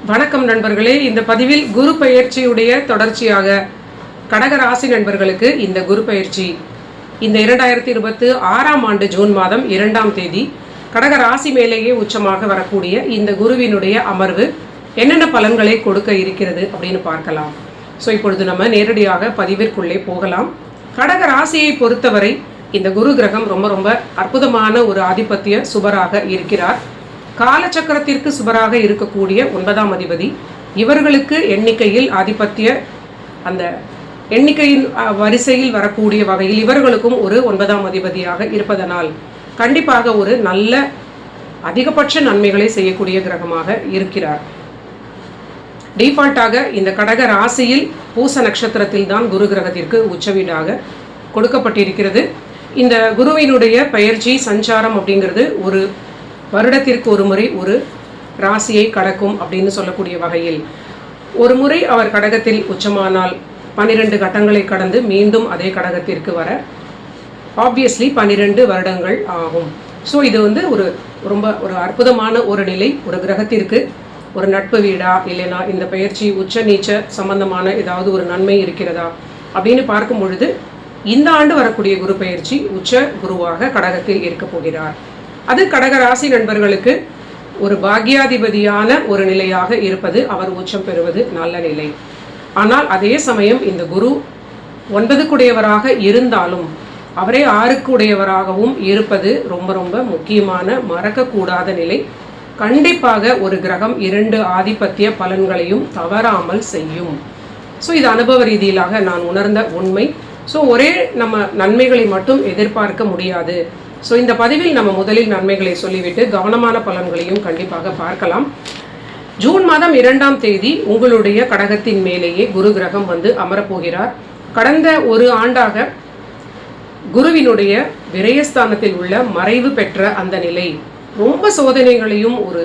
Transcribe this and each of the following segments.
வணக்கம் நண்பர்களே. இந்த பதிவில் குரு பயிற்சியுடைய தொடர்ச்சியாக கடக ராசி நண்பர்களுக்கு இந்த குரு பயிற்சி இந்த 2026ஆம் ஆண்டு ஜூன் மாதம் 2ஆம் தேதி கடக ராசி மேலேயே உச்சமாக வரக்கூடிய இந்த குருவினுடைய அமர்வு என்னென்ன பலன்களை கொடுக்க இருக்கிறது அப்படின்னு பார்க்கலாம். ஸோ இப்பொழுது நம்ம நேரடியாக பதிவிற்குள்ளே போகலாம். கடக ராசியை பொறுத்தவரை இந்த குரு கிரகம் ரொம்ப ரொம்ப அற்புதமான ஒரு ஆதிபத்திய சுபராக இருக்கிறார். காலச்சக்கரத்திற்கு சுபராக இருக்கக்கூடிய 9ஆம் அதிபதி இவர்களுக்கு எண்ணிக்கையில் ஆதிபத்திய அந்த எண்ணிக்கையின் வரிசையில் வரக்கூடிய வகையில் இவர்களுக்கும் ஒரு 9ஆம் அதிபதியாக இருப்பதனால் கண்டிப்பாக ஒரு நல்ல அதிகபட்ச நன்மைகளை செய்யக்கூடிய கிரகமாக இருக்கிறார். டிஃபால்ட்டாக இந்த கடக ராசியில் பூச நட்சத்திரத்தில் தான் குரு கிரகத்திற்கு உச்சவீடாக கொடுக்கப்பட்டிருக்கிறது. இந்த குருவினுடைய பயிற்சி சஞ்சாரம் அப்படிங்கிறது ஒரு வருடத்திற்கு ஒரு முறை ஒரு ராசியை கடக்கும் அப்படின்னு சொல்லக்கூடிய வகையில் ஒரு முறை அவர் கடகத்தில் உச்சமானால் 12 கட்டங்களை கடந்து மீண்டும் அதே கடகத்திற்கு வர ஆப்வியஸ்லி 12 வருடங்கள் ஆகும். ஸோ இது ரொம்ப ஒரு அற்புதமான ஒரு நிலை. ஒரு கிரகத்திற்கு ஒரு நட்பு வீடா இல்லைனா இந்த பயிற்சி உச்ச நீச்ச சம்பந்தமான ஏதாவது ஒரு நன்மை இருக்கிறதா அப்படின்னு பார்க்கும் பொழுது இந்த ஆண்டு வரக்கூடிய குரு பயிற்சி உச்ச குருவாக கடகத்தில் இருக்க போகிறார். அது கடக ராசி நண்பர்களுக்கு ஒரு பாக்யாதிபதியான ஒரு நிலையாக இருப்பது, அவர் உச்சம் பெறுவது நல்ல நிலை. ஆனால் அதே சமயம் இந்த குரு 9க்குடையவராக இருந்தாலும் அவரே 6க்குடையவராகவும் இருப்பது ரொம்ப ரொம்ப முக்கியமான மறக்கக்கூடாத நிலை. கண்டிப்பாக ஒரு கிரகம் 2 ஆதிபத்திய பலன்களையும் தவறாமல் செய்யும். ஸோ இது அனுபவ ரீதியிலாக நான் உணர்ந்த உண்மை. ஸோ ஒரே நம்ம நன்மைகளை மட்டும் எதிர்பார்க்க முடியாது. ஸோ இந்த பதிவில் நம்ம முதலில் நன்மைகளை சொல்லிவிட்டு கவனமான பலன்களையும் கண்டிப்பாக பார்க்கலாம். ஜூன் மாதம் 2ஆம் தேதி உங்களுடைய கடகத்தின் மேலேயே குரு கிரகம் அமரப்போகிறார். கடந்த ஒரு ஆண்டாக குருவினுடைய விரயஸ்தானத்தில் உள்ள மறைவு பெற்ற அந்த நிலை ரொம்ப சோதனைகளையும் ஒரு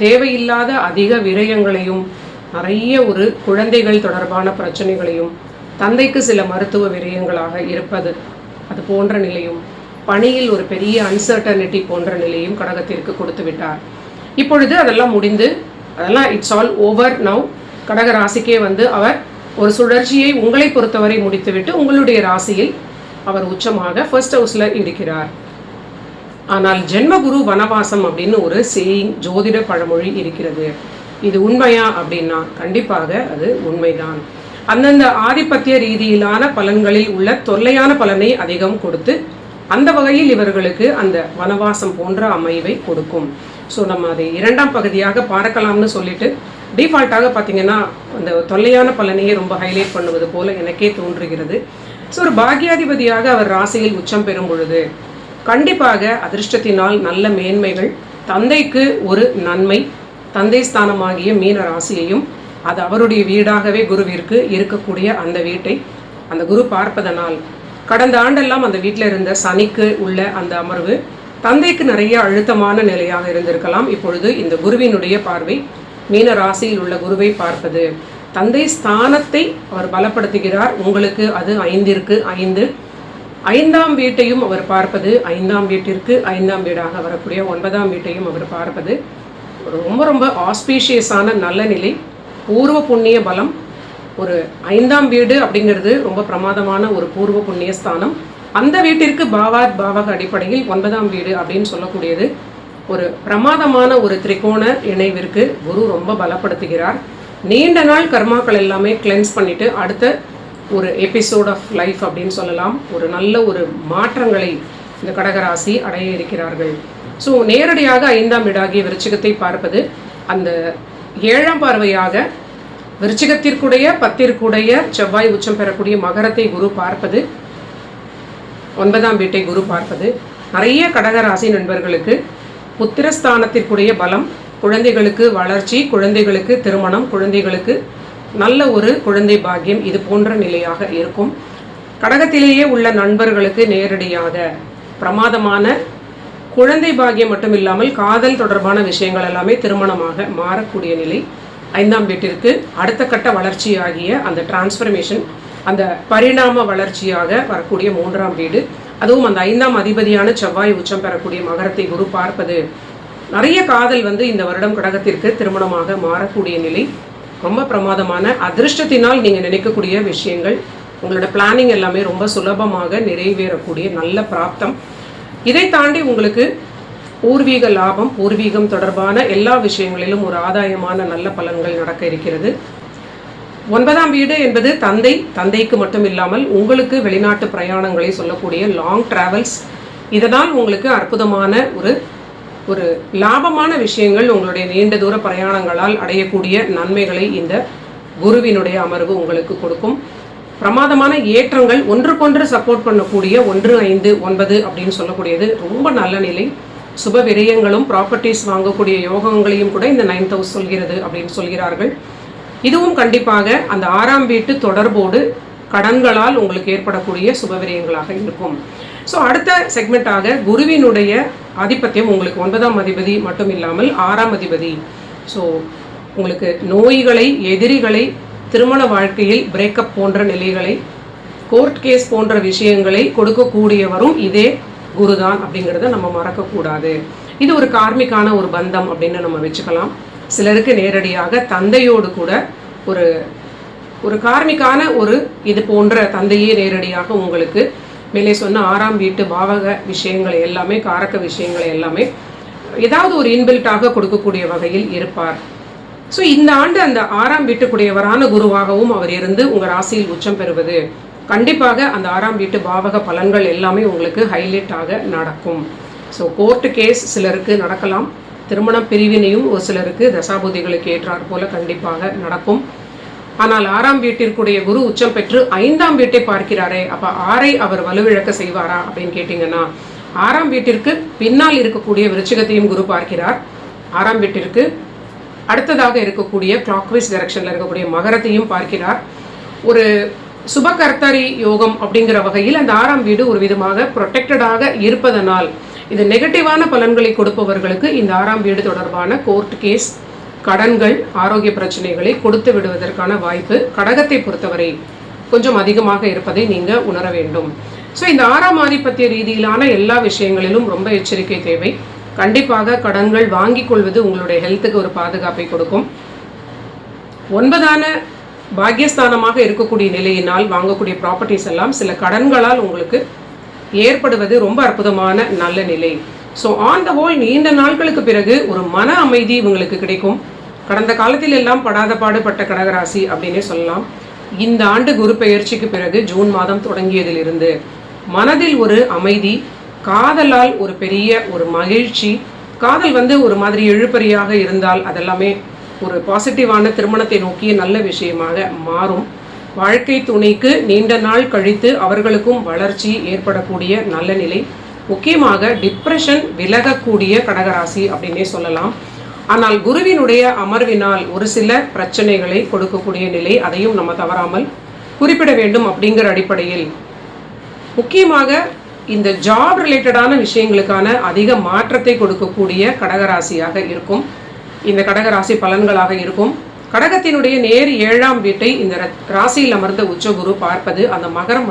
தேவையில்லாத அதிக விரயங்களையும் நிறைய ஒரு குழந்தைகள் தொடர்பான பிரச்சனைகளையும் தந்தைக்கு சில மருத்துவ விரயங்களாக இருப்பது அது போன்ற நிலையும் பணியில் ஒரு பெரிய அன்சர்டனிட்டி போன்ற நிலையும் கடகத்திற்கு கொடுத்து விட்டார். இப்பொழுது அதெல்லாம் முடிந்து அதெல்லாம் இட்ஸ் ஆல் ஓவர் நவ். கடக ராசிக்கே அவர் ஒரு சுழற்சியை உங்களை பொறுத்தவரை முடித்துவிட்டு உங்களுடைய ராசியில் அவர் உச்சமாக ஃபர்ஸ்ட் ஹவுஸில் இருக்கிறார். ஆனால் ஜென்மகுரு வனவாசம் அப்படின்னு ஒரு சேயிங் ஜோதிட பழமொழி இருக்கிறது. இது உண்மையா அப்படின்னா கண்டிப்பாக அது உண்மைதான். அந்தந்த ஆதிபத்திய ரீதியிலான பலன்களில் உள்ள தொல்லையான பலனை அதிகம் கொடுத்து அந்த வகையில் இவர்களுக்கு அந்த வனவாசம் போன்ற அமைவை கொடுக்கும். ஸோ நம்ம அதை 2ஆம் பகுதியாக பார்க்கலாம்னு சொல்லிட்டு டிஃபால்ட்டாக பார்த்தீங்கன்னா அந்த தொல்லையான பலனையே ரொம்ப ஹைலைட் பண்ணுவது போல எனக்கே தோன்றுகிறது. ஸோ ஒரு பாக்யாதிபதியாக அவர் ராசியில் உச்சம் பெறும் பொழுது கண்டிப்பாக அதிர்ஷ்டத்தினால் நல்ல மேன்மைகள், தந்தைக்கு ஒரு நன்மை, தந்தை ஸ்தானமாகிய மீன ராசியையும் அது அவருடைய வீடாகவே குருவிற்கு இருக்கக்கூடிய அந்த வீட்டை அந்த குரு பார்ப்பதனால் கடந்த ஆண்டெல்லாம் அந்த வீட்டில் இருந்த சனிக்கு உள்ள அந்த அமர்வு தந்தைக்கு நிறைய அழுத்தமான நிலையாக இருந்திருக்கலாம். இப்பொழுது இந்த குருவினுடைய பார்வை மீன ராசியில் உள்ள குருவை பார்ப்பது தந்தை ஸ்தானத்தை அவர் பலப்படுத்துகிறார். உங்களுக்கு அது 5ற்கு 5 5ஆம் வீட்டையும் அவர் பார்ப்பது, 5ஆம் வீட்டிற்கு 5ஆம் வீடாக வரக்கூடிய 9ஆம் வீட்டையும் அவர் பார்ப்பது ரொம்ப ரொம்ப ஆஸ்பீஷியஸான நல்ல நிலை. பூர்வ புண்ணிய பலம். ஒரு 5ஆம் வீடு அப்படிங்கிறது ரொம்ப பிரமாதமான ஒரு பூர்வ புண்ணிய ஸ்தானம். அந்த வீட்டிற்கு பாவக அடிப்படையில் 9ஆம் வீடு அப்படின்னு சொல்லக்கூடியது ஒரு பிரமாதமான ஒரு திரிகோண இணைவிற்கு குரு ரொம்ப பலப்படுத்துகிறார். நீண்ட நாள் கர்மாக்கள் எல்லாமே கிளென்ஸ் பண்ணிட்டு அடுத்த ஒரு எபிசோட் ஆஃப் லைஃப் அப்படின்னு சொல்லலாம். ஒரு நல்ல ஒரு மாற்றங்களை இந்த கடகராசி அடைய இருக்கிறார்கள். ஸோ நேரடியாக 5ஆம் வீடாகிய விருச்சிகத்தை பார்ப்பது, அந்த 7ஆம் பார்வையாக விருச்சிகத்திற்குடைய 10ற்குடைய செவ்வாய் உச்சம் பெறக்கூடிய மகரத்தை குரு பார்ப்பது, 9ஆம் வீட்டை குரு பார்ப்பது நிறைய கடகராசி நண்பர்களுக்கு புத்திரஸ்தானத்திற்குடைய பலம், குழந்தைகளுக்கு வளர்ச்சி, குழந்தைகளுக்கு திருமணம், குழந்தைகளுக்கு நல்ல ஒரு குழந்தை பாக்கியம் இது போன்ற நிலையாக இருக்கும். கடகத்திலேயே உள்ள நண்பர்களுக்கு நேரடியாக பிரமாதமான குழந்தை பாக்கியம் மட்டும் இல்லாமல் காதல் தொடர்பான விஷயங்கள் எல்லாமே திருமணமாக மாறக்கூடிய நிலை. 5ஆம் வீட்டிற்கு அடுத்த கட்ட வளர்ச்சியாகிய அந்த டிரான்ஸ்ஃபர்மேஷன், அந்த பரிணாம வளர்ச்சியாக வரக்கூடிய 3ஆம் வீடு, அதுவும் அந்த 5ஆம் அதிபதியான செவ்வாய் உச்சம் பெறக்கூடிய மகரத்தை குரு பார்ப்பது நிறைய காதல் வந்து இந்த வருடம் கடகத்திற்கு திருமணமாக மாறக்கூடிய நிலை. ரொம்ப பிரமாதமான அதிர்ஷ்டத்தினால் நீங்கள் நினைக்கக்கூடிய விஷயங்கள், உங்களோட பிளானிங் எல்லாமே ரொம்ப சுலபமாக நிறைவேறக்கூடிய நல்ல பிராப்தம். இதை தாண்டி உங்களுக்கு பூர்வீக லாபம், பூர்வீகம் தொடர்பான எல்லா விஷயங்களிலும் ஒரு ஆதாயமான நல்ல பலன்கள் நடக்க இருக்கிறது. 9ஆம் வீடு என்பது தந்தைக்கு மட்டும் இல்லாமல் உங்களுக்கு வெளிநாட்டு பிரயாணங்களை சொல்லக்கூடிய லாங் டிராவல்ஸ். இதனால் உங்களுக்கு அற்புதமான ஒரு லாபமான விஷயங்கள், உங்களுடைய நீண்ட தூர பிரயாணங்களால் அடையக்கூடிய நன்மைகளை இந்த குருவினுடைய அமர்வு உங்களுக்கு கொடுக்கும். பிரமாதமான ஏற்றங்கள், ஒன்றுக்கொன்று சப்போர்ட் பண்ணக்கூடிய 1, 5, 9 அப்படின்னு சொல்லக்கூடியது ரொம்ப நல்ல நிலை. சுப விரயங்களும் ப்ராப்பர்ட்டிஸ் வாங்கக்கூடிய யோகங்களையும் கூட இந்த 9th ஹவுஸ் சொல்கிறது அப்படின்னு சொல்கிறார்கள். இதுவும் கண்டிப்பாக அந்த 6ஆம் வீட்டு தொடர்போடு கடன்களால் உங்களுக்கு ஏற்படக்கூடிய சுப விரயங்களாக இருக்கும். ஸோ அடுத்த செக்மெண்ட்டாக குருவினுடைய ஆதிபத்தியம் உங்களுக்கு 9ஆம் அதிபதி மட்டும் இல்லாமல் 6ஆம் அதிபதி. ஸோ உங்களுக்கு நோய்களை, எதிரிகளை, திருமண வாழ்க்கையில் பிரேக்கப் போன்ற நிலைகளை, கோர்ட் கேஸ் போன்ற விஷயங்களை கொடுக்கக்கூடியவரும் இதே குருதான் அப்படிங்கிறத நம்ம மறக்கக்கூடாது. இது ஒரு கார்மிக்கான ஒரு பந்தம் அப்படின்னு நம்ம வச்சுக்கலாம். சிலருக்கு நேரடியாக தந்தையோடு கூட ஒரு கார்மிக்கான இது போன்ற தந்தையே நேரடியாக உங்களுக்கு மேலே சொன்ன 6ஆம் வீட்டு பாவக விஷயங்களை எல்லாமே, காரக்க விஷயங்களை எல்லாமே ஏதாவது ஒரு இன்பில்ட்டாக கொடுக்கக்கூடிய வகையில் இருப்பார். ஸோ இந்த ஆண்டு அந்த 6ஆம் வீட்டுக்குடையவரான குருவாகவும் அவர் இருந்து உங்கள் ராசியில் உச்சம் பெறுவது கண்டிப்பாக அந்த 6ஆம் வீட்டு பாவக பலன்கள் எல்லாமே உங்களுக்கு ஹைலைட் ஆக நடக்கும். ஸோ கோர்ட்டு கேஸ் சிலருக்கு நடக்கலாம். திருமண பிரிவினையும் ஒரு சிலருக்கு தசாபுதிகளுக்கு ஏற்றார் போல கண்டிப்பாக நடக்கும். ஆனால் 6ஆம் வீட்டிற்குடைய குரு உச்சம் பெற்று 5ஆம் வீட்டை பார்க்கிறாரே, அப்போ 6ஐ அவர் வலுவிழக்க செய்வாரா அப்படின்னு கேட்டிங்கன்னா, 6ஆம் வீட்டிற்கு பின்னால் இருக்கக்கூடிய விருச்சிகத்தையும் குரு பார்க்கிறார். 6ஆம் வீட்டிற்கு அடுத்ததாக இருக்கக்கூடிய கிளாக்வைஸ் டைரக்ஷனில் இருக்கக்கூடிய மகரத்தையும் பார்க்கிறார். ஒரு சுபகர்த்தரி யோகம் அப்படிங்கிற வகையில் அந்த 6ஆம் வீடு ஒரு விதமாக ப்ரொடெக்டடாக இருப்பதனால் இது நெகட்டிவான பலன்களை கொடுப்பவர்களுக்கு இந்த 6ஆம் வீடு தொடர்பான கோர்ட் கேஸ், கடன்கள், ஆரோக்கிய பிரச்சனைகளை கொடுத்து விடுவதற்கான வாய்ப்பு கடகத்தை பொறுத்தவரை கொஞ்சம் அதிகமாக இருப்பதை நீங்கள் உணர வேண்டும். ஸோ இந்த 6ஆம் ஆதிபத்திய ரீதியிலான எல்லா விஷயங்களிலும் ரொம்ப எச்சரிக்கை தேவை. கண்டிப்பாக கடன்கள் வாங்கிக் கொள்வது உங்களுடைய ஹெல்த்துக்கு ஒரு பாதுகாப்பை கொடுக்கும். 9ஆன பாக்கியஸ்தானமாக இருக்கக்கூடிய நிலையினால் வாங்கக்கூடிய ப்ராப்பர்ட்டிஸ் எல்லாம் சில கடன்களால் உங்களுக்கு ஏற்படுவது ரொம்ப அற்புதமான நல்ல நிலை. ஸோ ஆன் த ஹோல் நீண்ட நாட்களுக்கு பிறகு ஒரு மன அமைதி உங்களுக்கு கிடைக்கும். கடந்த காலத்தில் எல்லாம் படாத பாடுபட்ட கடகராசி அப்படின்னே சொல்லலாம். இந்த ஆண்டு குரு பெயர்ச்சிக்கு பிறகு ஜூன் மாதம் தொடங்கியதிலிருந்து மனதில் ஒரு அமைதி, காதலால் ஒரு பெரிய ஒரு மகிழ்ச்சி. காதல் ஒரு மாதிரி இழுபறியாக இருந்தால் அதெல்லாமே ஒரு பாசிட்டிவான திருமணத்தை நோக்கிய நல்ல விஷயமாக மாறும். வாழ்க்கை துணைக்கு நீண்ட நாள் கழித்து அவர்களுக்கும் வளர்ச்சி ஏற்படக்கூடிய நல்ல நிலை. முக்கியமாக டிப்ரெஷன் விலகக்கூடிய கடகராசி அப்படின்னே சொல்லலாம். ஆனால் குருவினுடைய அமர்வினால் ஒரு சில பிரச்சனைகளை கொடுக்கக்கூடிய நிலை, அதையும் நம்ம தவறாமல் குறிப்பிட வேண்டும். அப்படிங்கிற அடிப்படையில் முக்கியமாக இந்த ஜாப் ரிலேட்டடான விஷயங்களுக்கான அதிக மாற்றத்தை கொடுக்கக்கூடிய கடகராசியாக இருக்கும் இந்த கடகராசி பலன்களாக இருக்கும். கடகத்தினுடைய நேர் 7ஆம் வீட்டை இந்த ராசியில் அமர்ந்த உச்சகுரு பார்ப்பது, அந்த மகரம்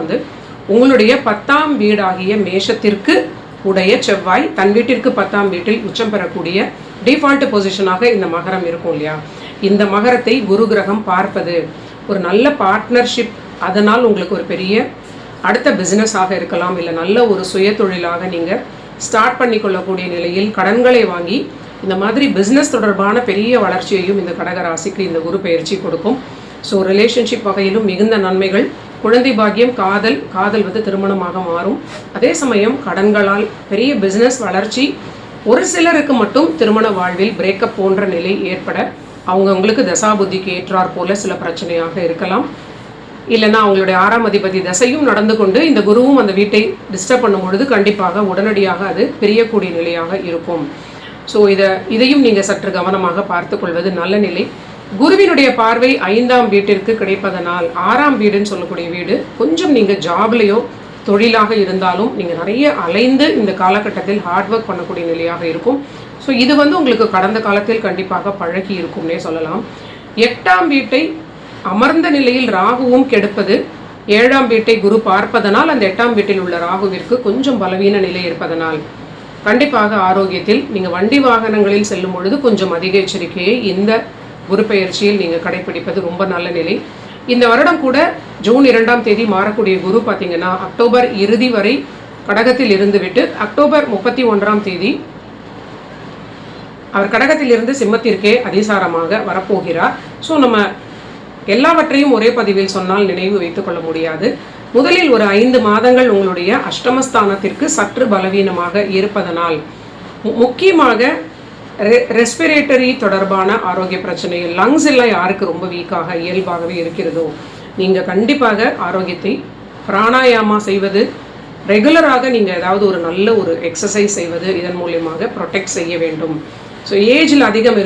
உங்களுடைய 10ஆம் வீடாகிய மேஷத்திற்கு உடைய செவ்வாய் தன் வீட்டிற்கு 10ஆம் வீட்டில் உச்சம் பெறக்கூடிய டிஃபால்ட் பொசிஷனாக இந்த மகரம் இருக்கும் இல்லையா. இந்த மகரத்தை குரு கிரகம் பார்ப்பது ஒரு நல்ல பார்ட்னர்ஷிப். அதனால் உங்களுக்கு ஒரு பெரிய அடுத்த பிஸ்னஸாக இருக்கலாம், இல்லை நல்ல ஒரு சுய தொழிலாக நீங்கள் ஸ்டார்ட் பண்ணி கொள்ளக்கூடிய நிலையில் கடன்களை வாங்கி இந்த மாதிரி பிஸ்னஸ் தொடர்பான பெரிய வளர்ச்சியையும் இந்த கடகராசிக்கு இந்த குரு பயிற்சி கொடுக்கும். ஸோ ரிலேஷன்ஷிப் வகையிலும் மிகுந்த நன்மைகள். குழந்தை பாக்கியம், காதல் திருமணமாக மாறும். அதே சமயம் கடன்களால் பெரிய பிஸ்னஸ் வளர்ச்சி. ஒரு சிலருக்கு மட்டும் திருமண வாழ்வில் பிரேக்கப் போன்ற நிலை ஏற்பட அவங்களுக்கு தசாபுத்திக்கு ஏற்றார் போல சில பிரச்சனையாக இருக்கலாம். இல்லைன்னா அவங்களுடைய 6ஆம் அதிபதி தசையும் நடந்து கொண்டு இந்த குருவும் அந்த வீட்டை டிஸ்டர்ப் பண்ணும் பொழுது கண்டிப்பாக உடனடியாக அது பிரியக்கூடிய நிலையாக இருக்கும். ஸோ இதையும் நீங்கள் சற்று கவனமாக பார்த்து கொள்வது நல்ல நிலை. குருவினுடைய பார்வை 5ஆம் வீட்டிற்கு கிடைப்பதனால் 6ஆம் வீடுன்னு சொல்லக்கூடிய வீடு கொஞ்சம் நீங்கள் ஜாப்லேயோ தொழிலாக இருந்தாலும் நீங்கள் நிறைய அலைந்து இந்த காலகட்டத்தில் ஹார்ட் ஒர்க் பண்ணக்கூடிய நிலையாக இருக்கும். ஸோ இது உங்களுக்கு கடந்த காலத்தில் கண்டிப்பாக பழகி இருக்கும்னே சொல்லலாம். 8ஆம் வீட்டை அமர்ந்த நிலையில் ராகுவும் கெடுப்பது, 7ஆம் வீட்டை குரு பார்ப்பதனால் அந்த 8ஆம் வீட்டில் உள்ள ராகுவிற்கு கொஞ்சம் பலவீன நிலை இருப்பதனால் கண்டிப்பாக ஆரோக்கியத்தில் நீங்கள் வண்டி வாகனங்களில் செல்லும் பொழுது கொஞ்சம் அதிக எச்சரிக்கையை இந்த குரு பெயர்ச்சியில் நீங்கள் கடைபிடிப்பது ரொம்ப நல்ல நிலை. இந்த வருடம் கூட ஜூன் 2ஆம் தேதி மாறக்கூடிய குரு பார்த்தீங்கன்னா அக்டோபர் இறுதி வரை கடகத்தில் இருந்துவிட்டு அக்டோபர் 31ஆம் தேதி அவர் கடகத்தில் இருந்து சிம்மத்திற்கே அதிசாரமாக வரப்போகிறார். ஸோ நம்ம எல்லாவற்றையும் ஒரே பதிவில் சொன்னால் நினைவு வைத்துக் கொள்ள முடியாது. முதலில் ஒரு 5 மாதங்கள் உங்களுடைய அஷ்டமஸ்தானத்திற்கு சற்று பலவீனமாக இருப்பதனால் முக்கியமாக ரெஸ்பிரேட்டரி தொடர்பான ஆரோக்கிய பிரச்சனைகள், லங்ஸ் எல்லாம் யாருக்கு ரொம்ப வீக்காக இயல்பாகவே இருக்கிறதோ நீங்கள் கண்டிப்பாக ஆரோக்கியத்தை பிராணாயாமா செய்வது, ரெகுலராக நீங்கள் ஏதாவது ஒரு நல்ல ஒரு எக்ஸசைஸ் செய்வது இதன் மூலியமாக ப்ரொடெக்ட் செய்ய வேண்டும். ஸோ ஏஜில் அதிகம்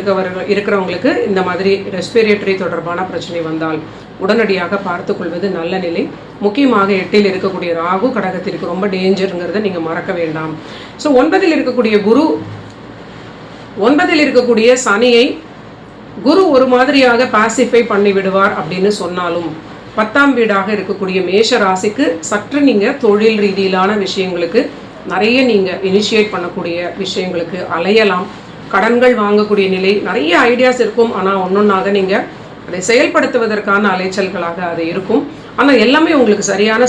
இருக்கிறவங்களுக்கு இந்த மாதிரி ரெஸ்பிரேட்டரி தொடர்பான பிரச்சனை வந்தால் உடனடியாக பார்த்து கொள்வது நல்ல நிலை. முக்கியமாக 8இல் இருக்கக்கூடிய ராகு கடகத்திற்கு ரொம்ப டேஞ்சருங்கிறத நீங்கள் மறக்க வேண்டாம். ஸோ 9இல் இருக்கக்கூடிய சனியை குரு ஒரு மாதிரியாக பாசிஃபை பண்ணி விடுவார் அப்படின்னு சொன்னாலும் 10ஆம் வீடாக இருக்கக்கூடிய மேஷ ராசிக்கு சற்று நீங்கள் தொழில் ரீதியிலான விஷயங்களுக்கு நிறைய நீங்கள் இனிஷியேட் பண்ணக்கூடிய விஷயங்களுக்கு அலையலாம். கடன்கள் வாங்கக்கூடிய நிலை, நிறைய ஐடியாஸ் இருக்கும். ஆனால் ஒன்றொன்றாக நீங்கள் அதை செயல்படுத்துவதற்கான அலைச்சல்களாக அது இருக்கும். ஆனால் எல்லாமே உங்களுக்கு சரியான